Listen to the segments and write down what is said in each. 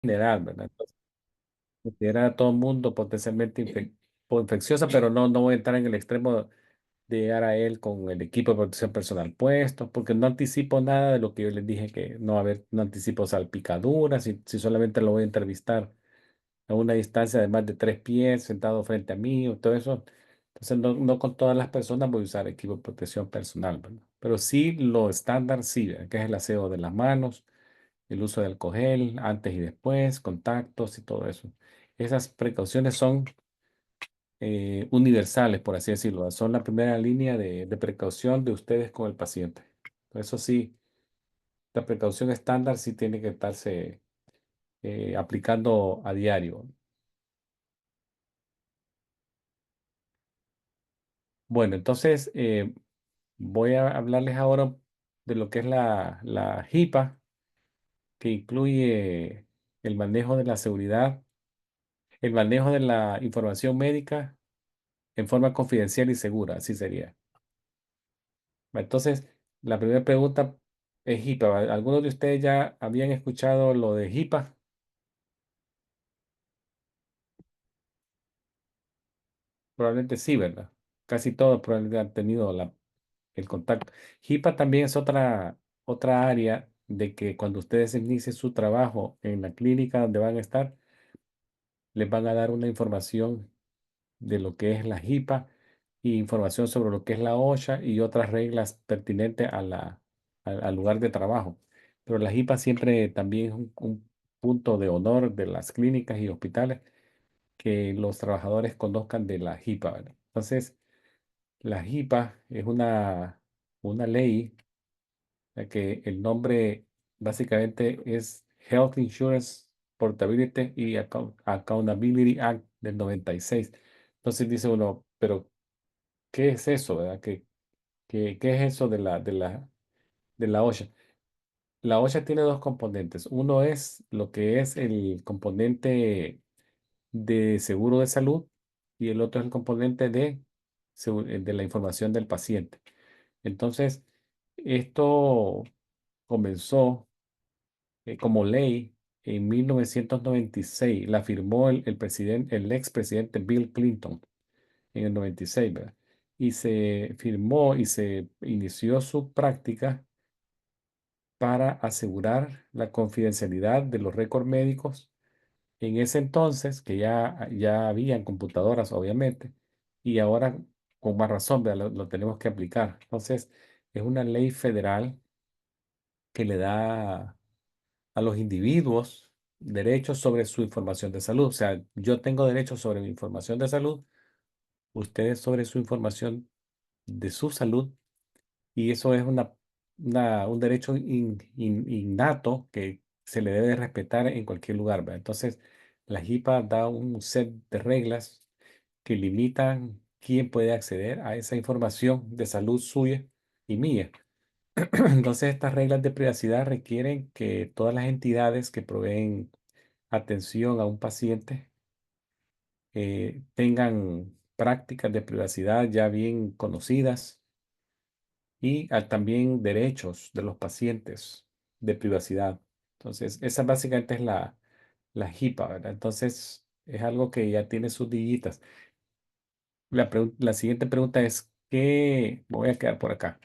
general, ¿verdad? Entonces, considerar a todo el mundo potencialmente infecciosa, pero no voy a entrar en el extremo de llegar a él con el equipo de protección personal puesto, porque no anticipo nada de lo que yo les dije que no va a haber, no anticipo salpicaduras, si solamente lo voy a entrevistar a una distancia de más de 3 pies, sentado frente a mí, o todo eso. Entonces, no con todas las personas voy a usar equipo de protección personal, ¿verdad? Pero sí lo estándar, sí, ¿verdad? Que es el aseo de las manos, el uso de alcohol gel antes y después, contactos y todo eso. Esas precauciones son universales, por así decirlo. Son la primera línea de precaución de ustedes con el paciente. Eso sí, la precaución estándar sí tiene que estarse aplicando a diario. Bueno, entonces voy a hablarles ahora de lo que es la HIPAA, que incluye el manejo de la seguridad, el manejo de la información médica en forma confidencial y segura, así sería. Entonces, la primera pregunta es HIPAA. ¿Algunos de ustedes ya habían escuchado lo de HIPAA? Probablemente sí, ¿verdad? Casi todos probablemente han tenido el contacto. HIPAA también es otra área de que cuando ustedes inicien su trabajo en la clínica donde van a estar, les van a dar una información de lo que es la HIPAA y información sobre lo que es la OSHA y otras reglas pertinentes al lugar de trabajo. Pero la HIPAA siempre también es un punto de honor de las clínicas y hospitales que los trabajadores conozcan de la HIPAA, ¿verdad? Entonces, la HIPAA es una ley ya que el nombre básicamente es Health Insurance Portability y Accountability Act del 96. Entonces dice uno, pero ¿qué es eso, verdad? ¿Qué es eso de la OSHA? La OSHA tiene dos componentes. Uno es lo que es el componente de seguro de salud y el otro es el componente de la información del paciente. Entonces, esto comenzó como ley en 1996. La firmó el expresidente Bill Clinton en el 96, ¿verdad? Y se firmó y se inició su práctica para asegurar la confidencialidad de los récords médicos en ese entonces, que ya habían computadoras, obviamente, y ahora con más razón, ¿verdad? Lo tenemos que aplicar. Entonces, es una ley federal que le da a los individuos derechos sobre su información de salud. O sea, yo tengo derechos sobre mi información de salud, ustedes sobre su información de su salud, y eso es un derecho innato que se le debe respetar en cualquier lugar, ¿verdad? Entonces, la HIPAA da un set de reglas que limitan quién puede acceder a esa información de salud suya y mía. Entonces, estas reglas de privacidad requieren que todas las entidades que proveen atención a un paciente tengan prácticas de privacidad ya bien conocidas y también derechos de los pacientes de privacidad. Entonces, esa básicamente es la HIPAA, ¿verdad? Entonces, es algo que ya tiene sus dillitas. La siguiente pregunta es, voy a quedar por acá,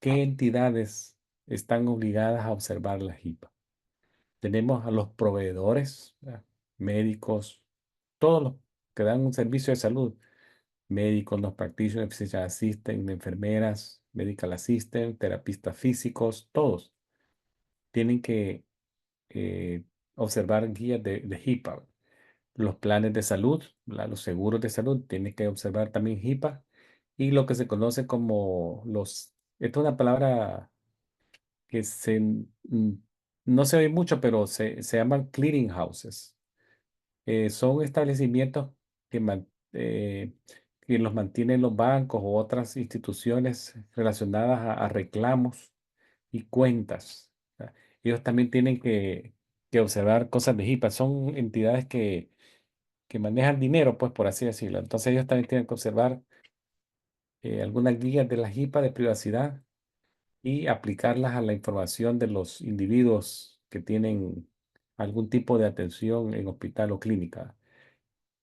¿qué entidades están obligadas a observar la HIPAA? Tenemos a los proveedores, ¿verdad? Médicos, todos los que dan un servicio de salud, médicos, los practitioners, physician assistant, enfermeras, medical assistant, terapistas físicos, todos tienen que eh, observar guías de HIPAA. Los planes de salud, los seguros de salud tienen que observar también HIPAA y lo que se conoce como esta es una palabra que no se oye mucho, pero se llaman clearing houses. Son establecimientos que, que los mantienen los bancos u otras instituciones relacionadas a reclamos y cuentas. ¿Ya? Ellos también tienen que observar cosas de HIPAA. Son entidades que manejan dinero, pues por así decirlo. Entonces ellos también tienen que observar algunas guías de la HIPAA de privacidad y aplicarlas a la información de los individuos que tienen. algún tipo de atención en hospital o clínica,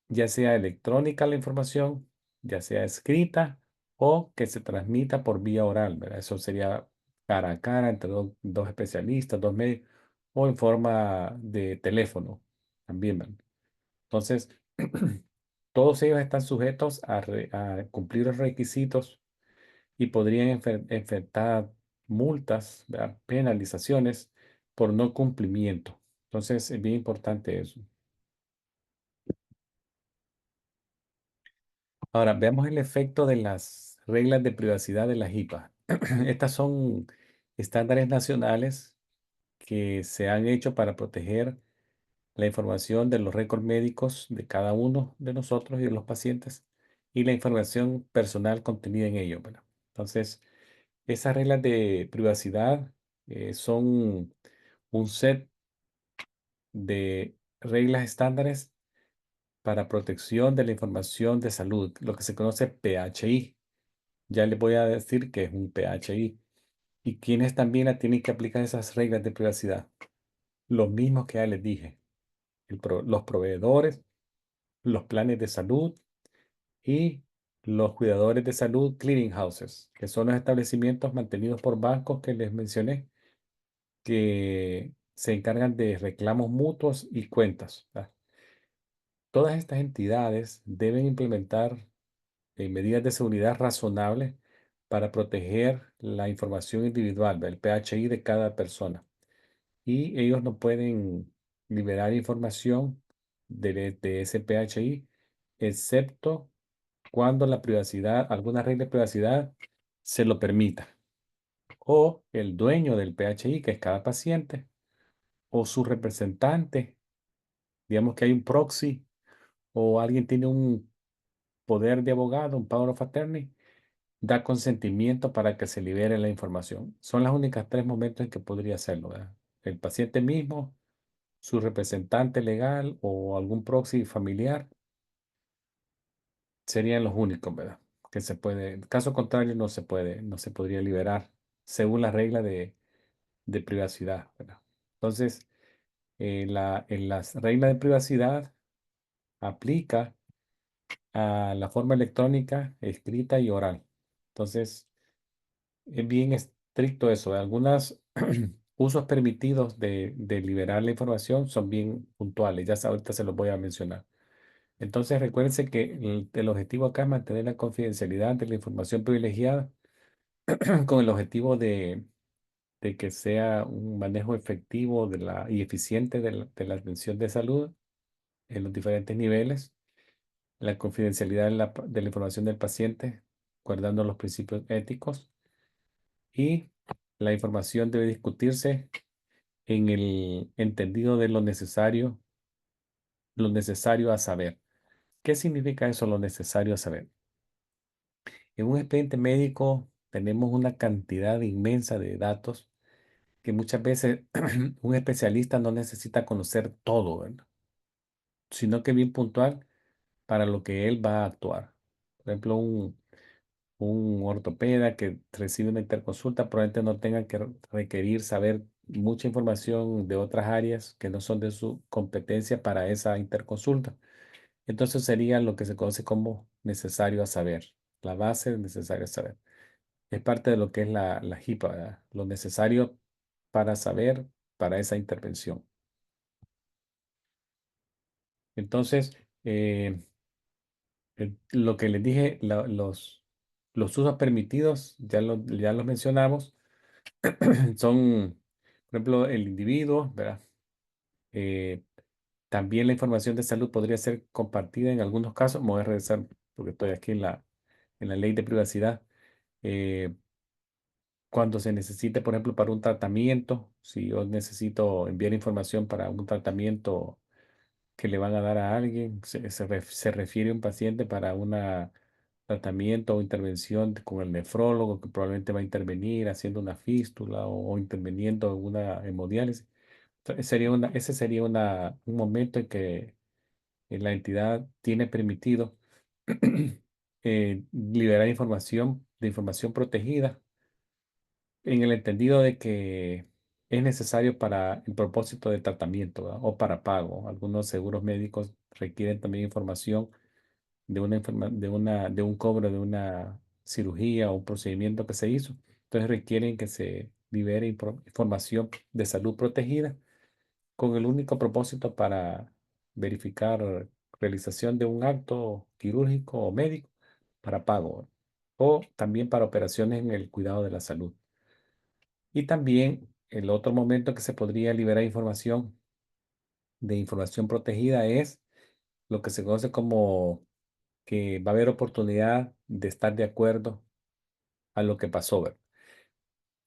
ya sea electrónica la información, ya sea escrita o que se transmita por vía oral, ¿verdad? Eso sería cara a cara entre dos especialistas, dos médicos, o en forma de teléfono también, ¿verdad? Entonces, todos ellos están sujetos a cumplir los requisitos y podrían enfrentar multas, ¿verdad? Penalizaciones por no cumplimiento. Entonces, es bien importante eso. Ahora, veamos el efecto de las reglas de privacidad de la HIPAA. Estas son estándares nacionales que se han hecho para proteger la información de los récords médicos de cada uno de nosotros y de los pacientes y la información personal contenida en ellos, ¿verdad? Entonces, esas reglas de privacidad son un set de reglas estándares para protección de la información de salud, lo que se conoce PHI. Ya les voy a decir que es un PHI. ¿Y quiénes también la tienen que aplicar esas reglas de privacidad? Los mismos que ya les dije. Los proveedores, los planes de salud y los cuidadores de salud clearing houses, que son los establecimientos mantenidos por bancos que les mencioné, que se encargan de reclamos mutuos y cuentas, ¿verdad? Todas estas entidades deben implementar medidas de seguridad razonables para proteger la información individual, el PHI de cada persona. Y ellos no pueden liberar información de ese PHI, excepto cuando la privacidad, alguna regla de privacidad se lo permita. O el dueño del PHI, que es cada paciente, o su representante, digamos que hay un proxy, o alguien tiene un poder de abogado, un power of attorney, da consentimiento para que se libere la información. Son las únicas tres momentos en que podría hacerlo, ¿verdad? El paciente mismo, su representante legal o algún proxy familiar serían los únicos, ¿verdad? Que se puede, en caso contrario no se puede, no se podría liberar según la regla de privacidad, ¿verdad? Entonces, en las reglas de privacidad aplica a la forma electrónica, escrita y oral. Entonces, es bien estricto eso. Algunos usos permitidos de liberar la información son bien puntuales. Ahorita se los voy a mencionar. Entonces, recuérdense que el objetivo acá es mantener la confidencialidad de la información privilegiada con el objetivo de que sea un manejo efectivo y eficiente de la atención de salud en los diferentes niveles, la confidencialidad de la información del paciente, guardando los principios éticos y la información debe discutirse en el entendido de lo necesario a saber. ¿Qué significa eso, lo necesario a saber? En un expediente médico tenemos una cantidad inmensa de datos que muchas veces un especialista no necesita conocer todo, ¿verdad? Sino que bien puntual para lo que él va a actuar. Por ejemplo, un ortopeda que recibe una interconsulta probablemente no tenga que requerir saber mucha información de otras áreas que no son de su competencia para esa interconsulta. Entonces sería lo que se conoce como necesario a saber, la base de necesario a saber. Es parte de lo que es la HIPAA, ¿verdad? Lo necesario para saber para esa intervención. Entonces, lo que les dije, los usos permitidos, ya los mencionamos, son, por ejemplo, el individuo, ¿verdad? Eh, También la información de salud podría ser compartida en algunos casos. Me voy a regresar porque estoy aquí en la ley de privacidad. Eh, Cuando se necesite, por ejemplo, para un tratamiento, si yo necesito enviar información para un tratamiento que le van a dar a alguien, se refiere a un paciente para un tratamiento o intervención con el nefrólogo que probablemente va a intervenir haciendo una fístula o interviniendo en una hemodiálisis. Ese sería un momento en que la entidad tiene permitido liberar información de información protegida en el entendido de que es necesario para el propósito de tratamiento, ¿verdad? O para pago. Algunos seguros médicos requieren también información de un cobro de una cirugía o un procedimiento que se hizo. Entonces requieren que se libere información de salud protegida con el único propósito para verificar realización de un acto quirúrgico o médico para pago o también para operaciones en el cuidado de la salud. Y también el otro momento que se podría liberar información de información protegida es lo que se conoce como que va a haber oportunidad de estar de acuerdo a lo que pasó, ¿verdad?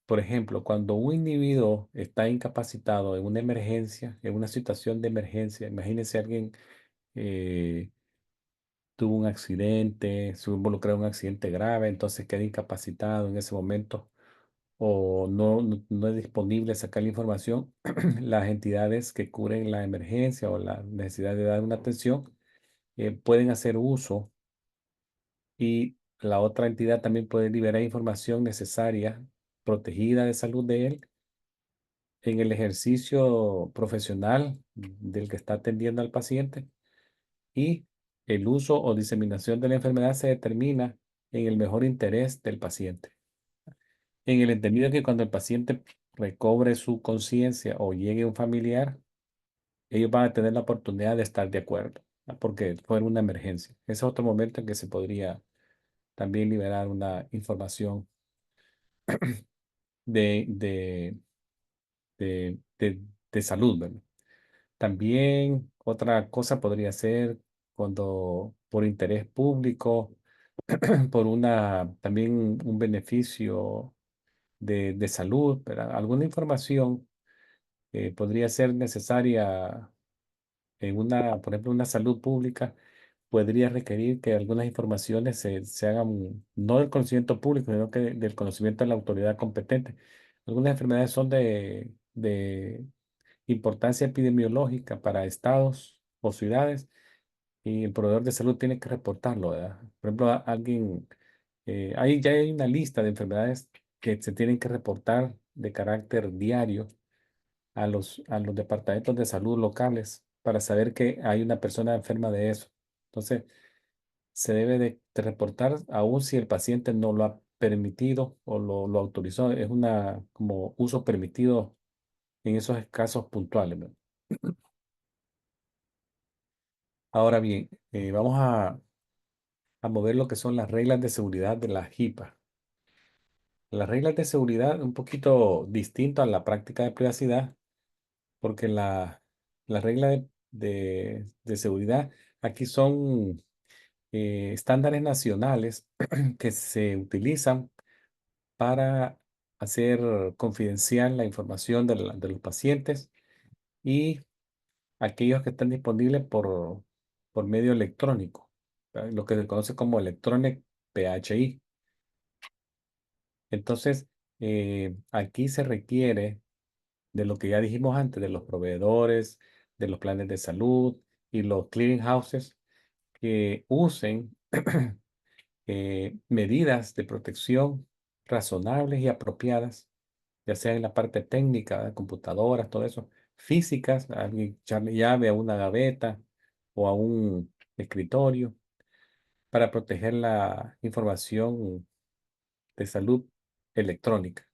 Por ejemplo, cuando un individuo está incapacitado en una emergencia, en una situación de emergencia, imagínese alguien eh, tuvo un accidente, se involucrado en un accidente grave, entonces queda incapacitado en ese momento o no es disponible sacar la información, las entidades que cubren la emergencia o la necesidad de dar una atención pueden hacer uso y la otra entidad también puede liberar información necesaria, protegida de salud de él en el ejercicio profesional del que está atendiendo al paciente y el uso o diseminación de la enfermedad se determina en el mejor interés del paciente. En el entendido que cuando el paciente recobre su conciencia o llegue un familiar, ellos van a tener la oportunidad de estar de acuerdo, ¿no? Porque fue una emergencia. Ese es otro momento en que se podría también liberar una información de, de, de de salud, ¿verdad? También otra cosa podría ser cuando por interés público, por también un beneficio de salud, ¿verdad? Alguna información podría ser necesaria en por ejemplo, una salud pública, podría requerir que algunas informaciones se hagan, no del conocimiento público, sino que del conocimiento de la autoridad competente. Algunas enfermedades son de importancia epidemiológica para estados o ciudades y el proveedor de salud tiene que reportarlo, ¿verdad? Por ejemplo, ahí ya hay una lista de enfermedades que se tienen que reportar de carácter diario a los departamentos de salud locales para saber que hay una persona enferma de eso. Entonces, se debe de reportar aun si el paciente no lo ha permitido o lo autorizó. Es una como uso permitido en esos casos puntuales, ¿verdad? Ahora bien, vamos a mover lo que son las reglas de seguridad de la HIPAA. Las reglas de seguridad un poquito distinto a la práctica de privacidad, porque la regla de seguridad aquí son estándares nacionales que se utilizan para hacer confidencial la información de los pacientes y aquellos que están disponibles por medio electrónico, ¿verdad? Lo que se conoce como Electronic PHI. Entonces, aquí se requiere de lo que ya dijimos antes, de los proveedores, de los planes de salud y los clearing houses que usen medidas de protección razonables y apropiadas, ya sea en la parte técnica, de computadoras, todo eso, físicas, alguien echarle llave a una gaveta o a un escritorio para proteger la información de salud electrónica.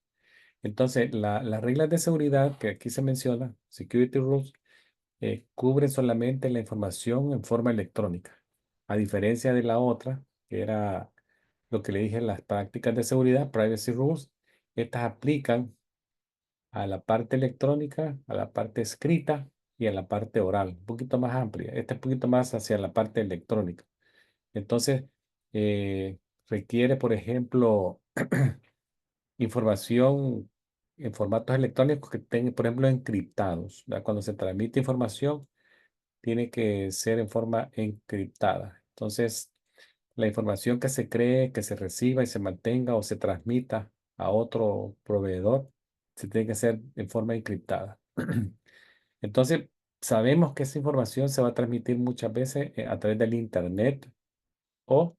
Entonces, las reglas de seguridad que aquí se menciona, Security Rules, cubren solamente la información en forma electrónica, a diferencia de la otra, que era lo que le dije, las prácticas de seguridad, Privacy Rules, estas aplican a la parte electrónica, a la parte escrita y a la parte oral, un poquito más amplia. Esta es un poquito más hacia la parte electrónica. Entonces, eh, requiere, por ejemplo, información en formatos electrónicos que estén, por ejemplo, encriptados, ¿verdad? Cuando se transmite información, tiene que ser en forma encriptada. Entonces, la información que se cree, que se reciba y se mantenga o se transmita a otro proveedor, se tiene que hacer en forma encriptada. Entonces, sabemos que esa información se va a transmitir muchas veces a través del Internet o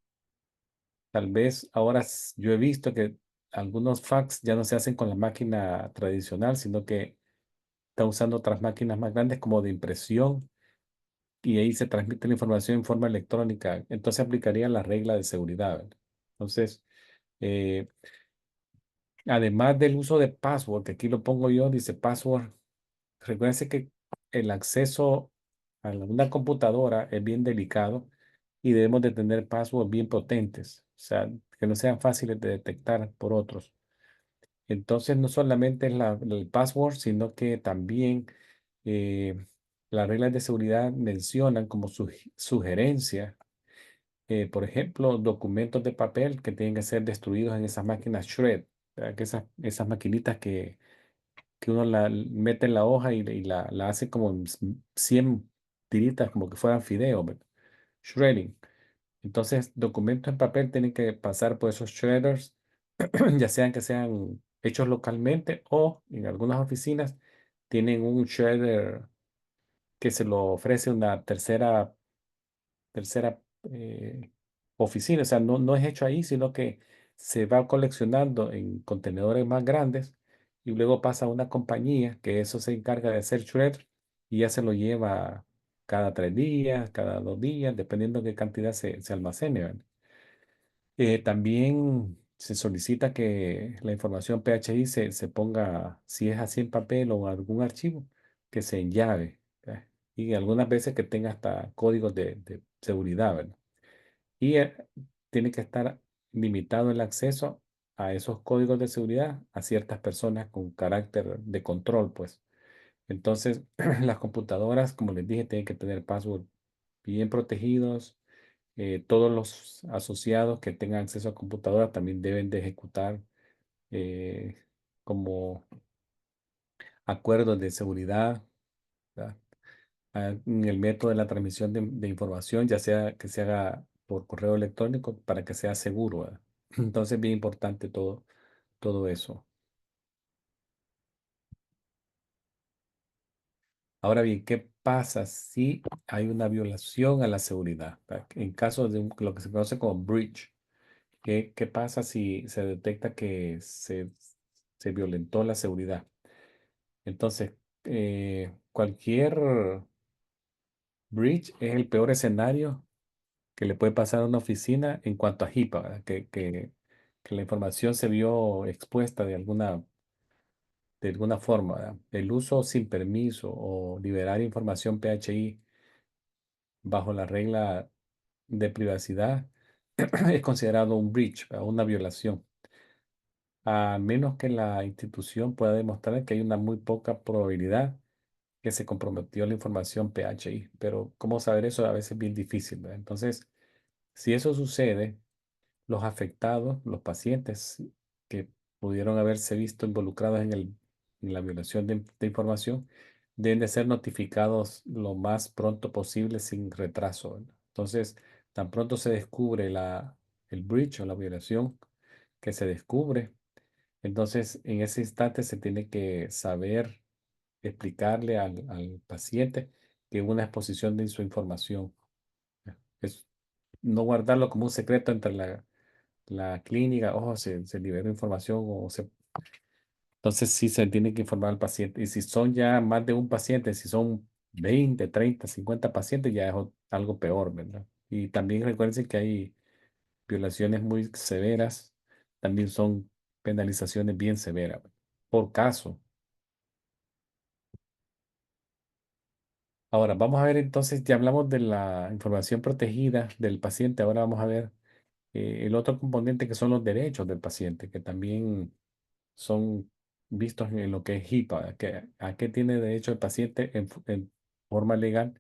tal vez ahora yo he visto que algunos fax ya no se hacen con la máquina tradicional, sino que está usando otras máquinas más grandes como de impresión y ahí se transmite la información en forma electrónica. Entonces aplicaría la regla de seguridad, ¿verdad? Entonces, eh, además del uso de password, que aquí lo pongo yo, dice password, recuérdense que el acceso a una computadora es bien delicado y debemos de tener passwords bien potentes, o sea, que no sean fáciles de detectar por otros. Entonces, no solamente es el password, sino que también eh, las reglas de seguridad mencionan como sugerencia, por ejemplo, documentos de papel que tienen que ser destruidos en esas máquinas shred, ¿verdad? Que esas maquinitas que uno la mete en la hoja y la hace como en 100 tiritas, como que fueran fideos, ¿verdad? Shredding. Entonces, documentos en papel tienen que pasar por esos shredders, ya sean que sean hechos localmente o en algunas oficinas tienen un shredder que se lo ofrece una tercera oficina. O sea, no es hecho ahí, sino que se va coleccionando en contenedores más grandes y luego pasa a una compañía que eso se encarga de hacer shred y ya se lo lleva cada 3 días, cada 2 días, dependiendo de qué cantidad se almacene, ¿verdad? También se solicita que la información PHI se ponga, si es así en papel o en algún archivo, que se enllave, ¿verdad? Y algunas veces que tenga hasta códigos de seguridad, ¿verdad? Y tiene que estar limitado el acceso a esos códigos de seguridad a ciertas personas con carácter de control, pues. Entonces, las computadoras, como les dije, tienen que tener password bien protegidos. Todos los asociados que tengan acceso a computadoras también deben de ejecutar eh, como acuerdos de seguridad, ¿verdad? En el método de la transmisión de información, ya sea que se haga por correo electrónico para que sea seguro, ¿verdad? Entonces, bien importante todo eso. Ahora bien, ¿qué pasa si hay una violación a la seguridad? ¿Verdad? En caso de lo que se conoce como breach, ¿qué pasa si se detecta que se violentó la seguridad? Entonces, cualquier breach es el peor escenario que le puede pasar a una oficina en cuanto a HIPAA, ¿verdad? Que la información se vio expuesta de alguna forma, ¿verdad? El uso sin permiso o liberar información PHI bajo la regla de privacidad es considerado un breach, ¿verdad? Una violación, a menos que la institución pueda demostrar que hay una muy poca probabilidad que se comprometió la información PHI. Pero ¿cómo saber eso? A veces es bien difícil, ¿verdad? Entonces, si eso sucede, los afectados, los pacientes que pudieron haberse visto involucrados en la violación de información, deben de ser notificados lo más pronto posible sin retraso, ¿verdad? Entonces, tan pronto se descubre el breach o la violación que se descubre, entonces en ese instante se tiene que saber explicarle al paciente que hubo una exposición de su información. Es no guardarlo como un secreto entre la clínica, ojo, se liberó información entonces sí se tiene que informar al paciente. Y si son ya más de un paciente, si son 20 30 50 pacientes, ya es algo peor, ¿verdad? Y también recuerden que hay violaciones muy severas, también son penalizaciones bien severas por caso. Ahora, vamos a ver entonces, ya hablamos de la información protegida del paciente, ahora vamos a ver el otro componente que son los derechos del paciente, que también son vistos en lo que es HIPAA, a qué tiene derecho el paciente en forma legal,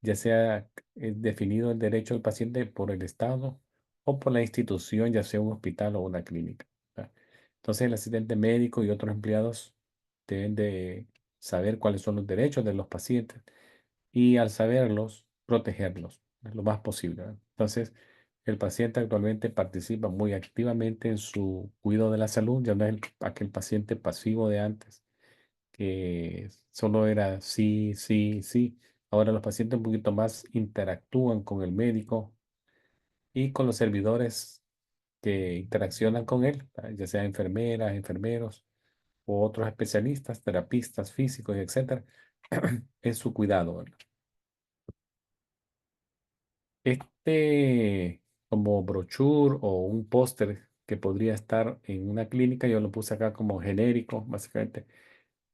ya sea definido el derecho del paciente por el Estado o por la institución, ya sea un hospital o una clínica, ¿verdad? Entonces, el asistente médico y otros empleados deben de saber cuáles son los derechos de los pacientes y al saberlos, protegerlos lo más posible, ¿verdad? Entonces, el paciente actualmente participa muy activamente en su cuidado de la salud, ya no es aquel paciente pasivo de antes, que solo era sí, sí, sí. Ahora los pacientes un poquito más interactúan con el médico y con los servidores que interaccionan con él, ¿verdad? Ya sea enfermeras, enfermeros o otros especialistas, terapistas físicos, etcétera, en su cuidado, ¿verdad? Este como brochure o un póster que podría estar en una clínica, yo lo puse acá como genérico, básicamente.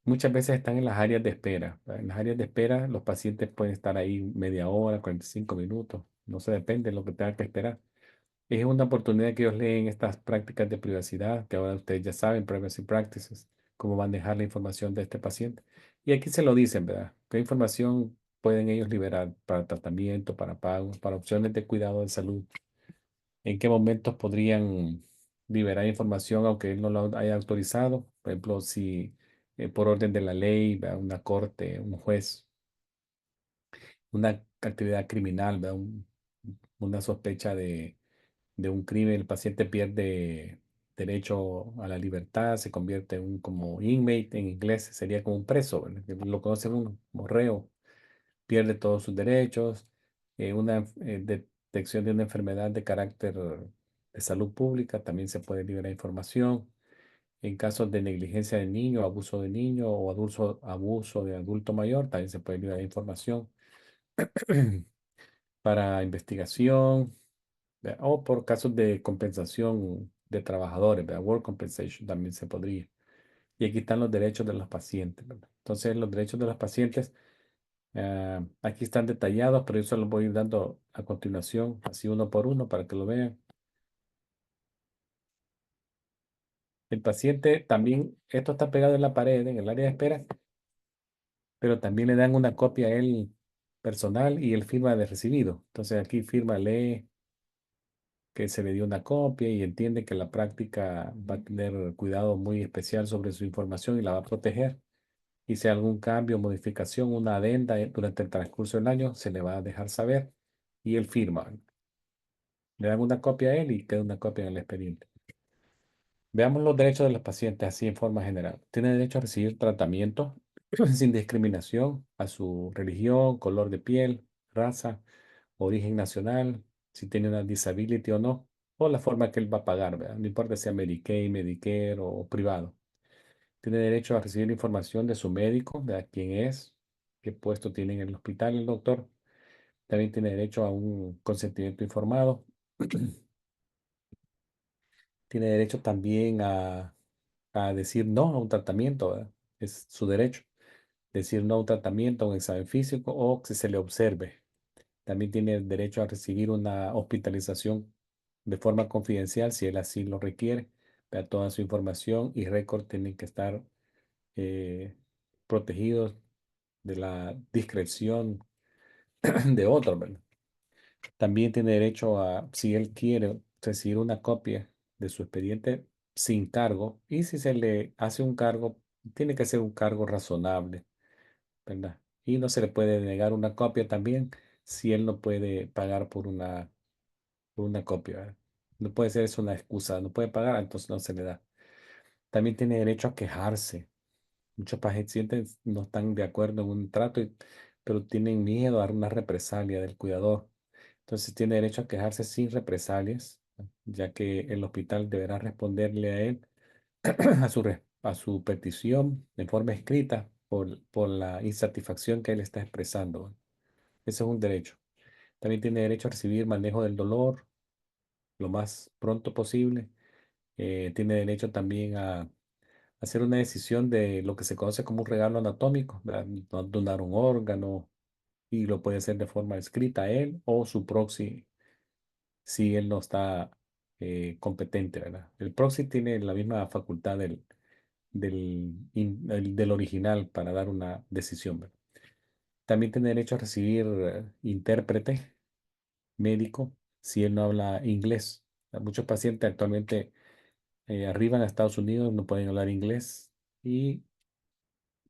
Muchas veces están en las áreas de espera, ¿verdad? En las áreas de espera, los pacientes pueden estar ahí media hora, 45 minutos, no se depende de lo que tengan que esperar. Es una oportunidad que ellos leen estas prácticas de privacidad, que ahora ustedes ya saben, privacy practices, cómo manejar la información de este paciente. Y aquí se lo dicen, ¿verdad? ¿Qué información pueden ellos liberar para tratamiento, para pagos, para opciones de cuidado de salud? ¿En qué momentos podrían liberar información aunque él no lo haya autorizado? Por ejemplo, si por orden de la ley, ¿verdad? Una corte, un juez, una actividad criminal, ¿verdad? Una sospecha de un crimen, el paciente pierde derecho a la libertad, se convierte en un como inmate, en inglés sería como un preso, ¿verdad? Que lo conocen uno como reo, pierde todos sus derechos, detección de una enfermedad de carácter de salud pública, también se puede liberar información. En casos de negligencia de niño, abuso de niño o abuso de adulto mayor, también se puede liberar información para investigación. ¿Verdad? O por casos de compensación de trabajadores, ¿verdad? Work compensation también se podría. Y aquí están los derechos de los pacientes, ¿verdad? Entonces, los derechos de los pacientes, aquí están detallados, pero yo se los voy a ir dando a continuación, así uno por uno, para que lo vean. El paciente también, esto está pegado en la pared, en el área de espera, pero también le dan una copia a él personal y él firma de recibido. Entonces, aquí firma, lee que se le dio una copia y entiende que la práctica va a tener cuidado muy especial sobre su información y la va a proteger. Y si hay algún cambio, modificación, una adenda durante el transcurso del año, se le va a dejar saber y él firma. Le dan una copia a él y queda una copia en el expediente. Veamos los derechos de los pacientes así en forma general. Tiene derecho a recibir tratamiento sin discriminación a su religión, color de piel, raza, origen nacional, si tiene una disability o no, o la forma que él va a pagar, ¿verdad? No importa si sea Medicaid, Medicare o privado. Tiene derecho a recibir información de su médico, de quién es, qué puesto tiene en el hospital el doctor. También tiene derecho a un consentimiento informado. Tiene derecho también a decir no a un tratamiento, ¿verdad? Es su derecho. Decir no a un tratamiento, a un examen físico o que se le observe. También tiene derecho a recibir una hospitalización de forma confidencial si él así lo requiere. Vea, toda su información y récord tienen que estar eh, protegidos de la discreción de otros, ¿verdad? También tiene derecho a, si él quiere, recibir una copia de su expediente sin cargo. Y si se le hace un cargo, tiene que ser un cargo razonable, ¿verdad? Y no se le puede negar una copia también si él no puede pagar por una copia, ¿verdad? No puede ser eso una excusa, no puede pagar, entonces no se le da. También tiene derecho a quejarse. Muchos pacientes no están de acuerdo en un trato, pero tienen miedo a dar una represalia del cuidador. Entonces tiene derecho a quejarse sin represalias, ya que el hospital deberá responderle a él a su petición de forma escrita por la insatisfacción que él está expresando. Ese es un derecho. También tiene derecho a recibir manejo del dolor lo más pronto posible. Tiene derecho también a hacer una decisión de lo que se conoce como un regalo anatómico, ¿verdad? Donar un órgano y lo puede hacer de forma escrita él o su proxy si él no está competente, ¿verdad? El proxy tiene la misma facultad del original para dar una decisión, ¿verdad? También tiene derecho a recibir intérprete médico si él no habla inglés. Muchos pacientes actualmente arriban a Estados Unidos no pueden hablar inglés y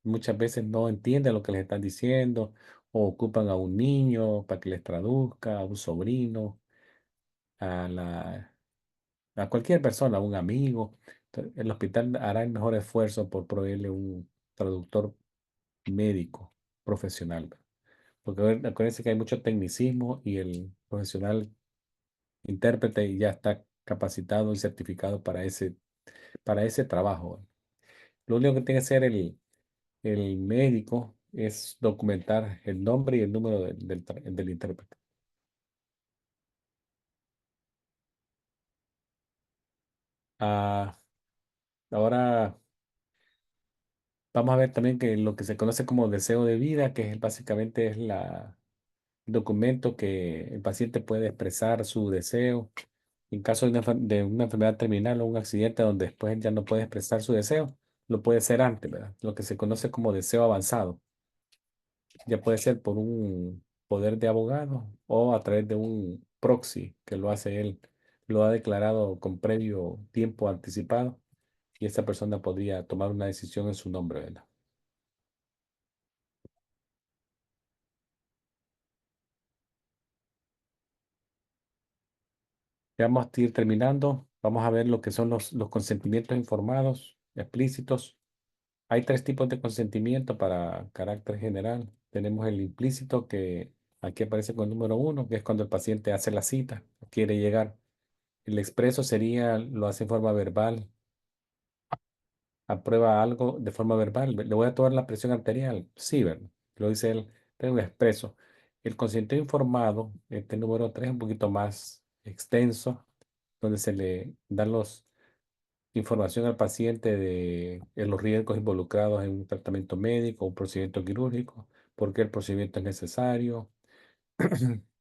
muchas veces no entienden lo que les están diciendo o ocupan a un niño para que les traduzca, a un sobrino, a a cualquier persona, a un amigo. Entonces, el hospital hará el mejor esfuerzo por proveerle un traductor médico profesional. Porque acuérdense que hay mucho tecnicismo y el profesional intérprete ya está capacitado y certificado para ese trabajo. Lo único que tiene que hacer el médico es documentar el nombre y el número del intérprete. Ah, ahora vamos a ver también que lo que se conoce como deseo de vida, que es básicamente es el documento que el paciente puede expresar su deseo en caso de una enfermedad terminal o un accidente donde después él ya no puede expresar su deseo, lo puede hacer antes, ¿verdad? Lo que se conoce como deseo avanzado. Ya puede ser por un poder de abogado o a través de un proxy que lo hace él, lo ha declarado con previo tiempo anticipado y esta persona podría tomar una decisión en su nombre, ¿verdad? Ya vamos a ir terminando. Vamos a ver lo que son los consentimientos informados, explícitos. Hay tres tipos de consentimiento para carácter general. Tenemos el implícito que aquí aparece con el número uno, que es cuando el paciente hace la cita, quiere llegar. El expreso sería, lo hace en forma verbal, aprueba algo de forma verbal. Le voy a tomar la presión arterial. Sí, ¿verdad? Lo dice él, tengo expreso. El consentimiento informado, este número tres, es un poquito más extenso, donde se le dan los información al paciente de los riesgos involucrados en un tratamiento médico, un procedimiento quirúrgico, por qué el procedimiento es necesario,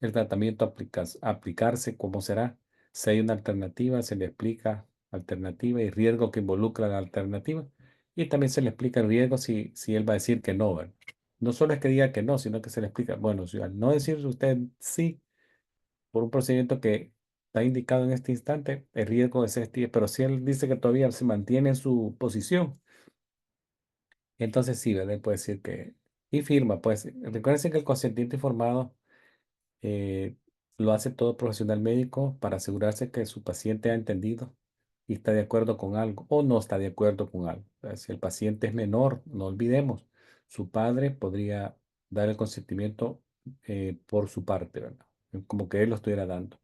el tratamiento aplicarse, cómo será. Si hay una alternativa, se le explica alternativa y riesgo que involucra la alternativa. Y también se le explica el riesgo si él va a decir que no, ¿verdad? No solo es que diga que no, sino que se le explica, bueno, si al no decir usted sí por un procedimiento que está indicado en este instante, el riesgo es este, pero si él dice que todavía se mantiene en su posición, entonces sí, ¿verdad? Él puede decir que, y firma, pues, recuerden que el consentimiento informado eh, lo hace todo profesional médico para asegurarse que su paciente ha entendido y está de acuerdo con algo o no está de acuerdo con algo. O sea, si el paciente es menor, no olvidemos, su padre podría dar el consentimiento por su parte, ¿verdad? Como que él lo estuviera dando.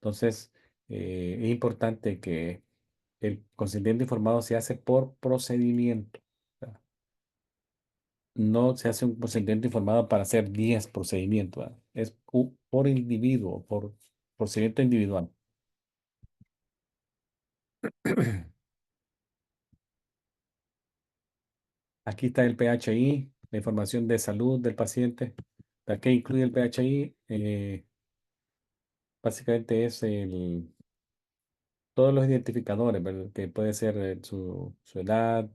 Entonces, es importante que el consentimiento informado se hace por procedimiento. O sea, no se hace un consentimiento informado para hacer 10 procedimientos. ¿Verdad? Es por individuo, por procedimiento individual. Aquí está el PHI, la información de salud del paciente. ¿Qué incluye el PHI? Básicamente es todos los identificadores, ¿verdad? Que puede ser su edad,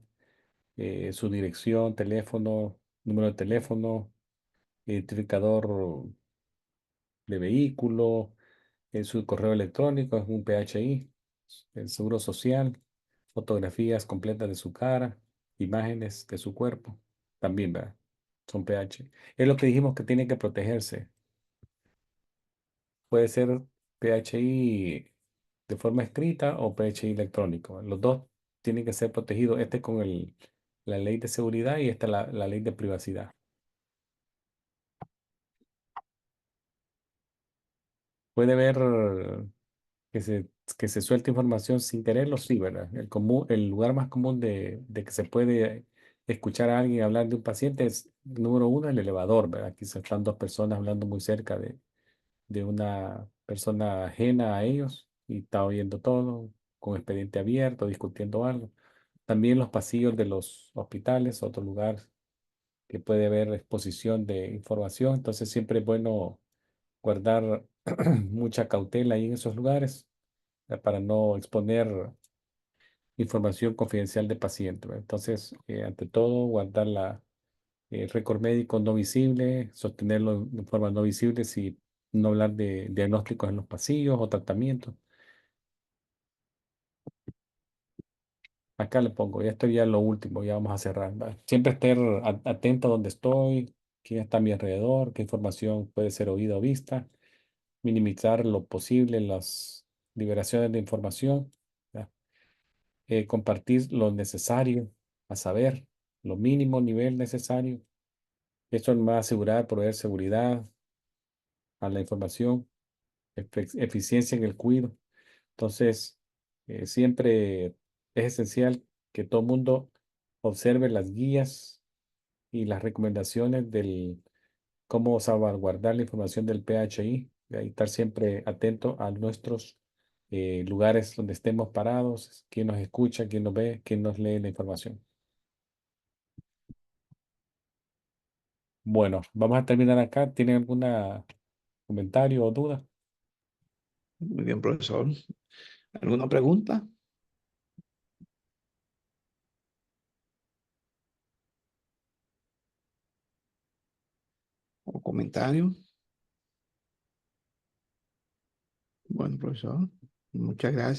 su dirección, teléfono, número de teléfono, identificador de vehículo, su correo electrónico, es un PHI, el seguro social, fotografías completas de su cara, imágenes de su cuerpo, también, ¿verdad? Son PH. Es lo que dijimos que tiene que protegerse. Puede ser PHI de forma escrita o PHI electrónico. Los dos tienen que ser protegidos. Este con la ley de seguridad y esta la ley de privacidad. Puede ver que que se suelte información sin quererlo, sí, ¿verdad? El lugar más común de que se puede escuchar a alguien hablar de un paciente es, número uno, el elevador, ¿verdad? Quizás están dos personas hablando muy cerca de una persona ajena a ellos y está oyendo todo, con expediente abierto, discutiendo algo. También los pasillos de los hospitales, otro lugar que puede haber exposición de información, entonces siempre es bueno guardar mucha cautela ahí en esos lugares para no exponer información confidencial de paciente, ¿verdad? Entonces, ante todo, guardar el récord médico no visible, sostenerlo en forma no visible, si no hablar de diagnósticos en los pasillos o tratamientos. Acá le pongo, ya esto ya es lo último, ya vamos a cerrar, ¿verdad? Siempre estar atento a dónde estoy, quién está a mi alrededor, qué información puede ser oída o vista, minimizar lo posible las liberaciones de información, ¿verdad? Compartir lo necesario a saber, lo mínimo nivel necesario. Esto me va a asegurar proveer seguridad a la información, eficiencia en el cuidado. Entonces, siempre es esencial que todo mundo observe las guías y las recomendaciones del cómo salvaguardar la información del PHI, y ahí estar siempre atento a nuestros lugares donde estemos parados, quién nos escucha, quién nos ve, quién nos lee la información. Bueno, vamos a terminar acá. ¿Tienen algún comentario o duda? Muy bien, profesor. ¿Alguna pregunta o comentario? Bueno, profesor, muchas gracias.